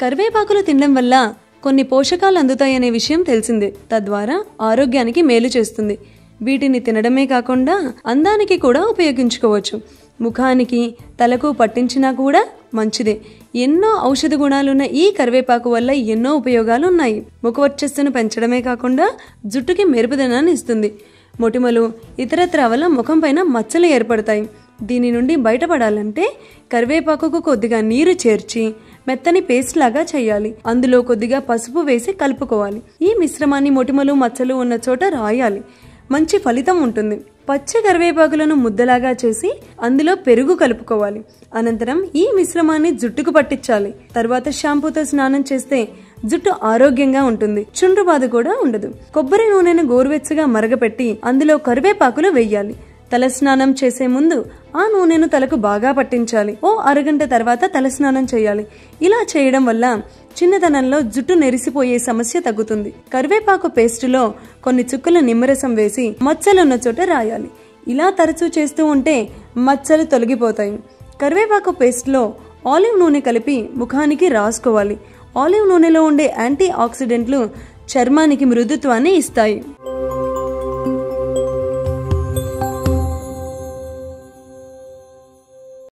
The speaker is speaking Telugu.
కరివేపాకులు తినడం వల్ల కొన్ని పోషకాలు అందుతాయనే విషయం తెలిసిందే. తద్వారా ఆరోగ్యానికి మేలు చేస్తుంది. వీటిని తినడమే కాకుండా అందానికి కూడా ఉపయోగించుకోవచ్చు. ముఖానికి, తలకు పట్టించినా కూడా మంచిదే. ఎన్నో ఔషధ గుణాలున్న ఈ కరివేపాకు వల్ల ఎన్నో ఉపయోగాలు ఉన్నాయి. ముఖ వర్చస్సును పెంచడమే కాకుండా జుట్టుకి మెరుపుదనాన్ని ఇస్తుంది. మొటిమలు, ఇతరత్ర వల్ల ముఖం పైన మచ్చలు ఏర్పడతాయి. దీని నుండి బయటపడాలంటే కరివేపాకుకు కొద్దిగా నీరు చేర్చి మెత్తని పేస్ట్ లాగా చేయాలి. అందులో కొద్దిగా పసుపు వేసి కలుపుకోవాలి. ఈ మిశ్రమాన్ని మొటిమలు, మచ్చలు ఉన్న చోట రాయాలి. మంచి ఫలితం ఉంటుంది. పచ్చ కరివేపాకులను ముద్దలాగా చేసి అందులో పెరుగు కలుపుకోవాలి. అనంతరం ఈ మిశ్రమాన్ని జుట్టుకు పట్టించాలి. తర్వాత షాంపూతో స్నానం చేస్తే జుట్టు ఆరోగ్యంగా ఉంటుంది. చుండ్రు బాధ కూడా ఉండదు. కొబ్బరి నూనెను గోరువెచ్చగా మరగపెట్టి అందులో కరివేపాకులు వేయాలి. తలస్నానం చేసే ముందు ఆ నూనెను తలకు బాగా పట్టించాలి. ఓ అరగంట తర్వాత తలస్నానం చేయాలి. ఇలా చేయడం వల్ల చిన్నతనంలో జుట్టు నెరిసిపోయే సమస్య తగ్గుతుంది. కరివేపాకు పేస్టులో కొన్ని చుక్కల నిమ్మరసం వేసి మచ్చలున్న చోట రాయాలి. ఇలా తరచూ చేస్తూ ఉంటే మచ్చలు తొలగిపోతాయి. కరివేపాకు పేస్ట్లో ఆలివ్ నూనె కలిపి ముఖానికి రాసుకోవాలి. ఆలివ్ నూనెలో ఉండే యాంటీ ఆక్సిడెంట్లు చర్మానికి మృదుత్వాన్ని ఇస్తాయి.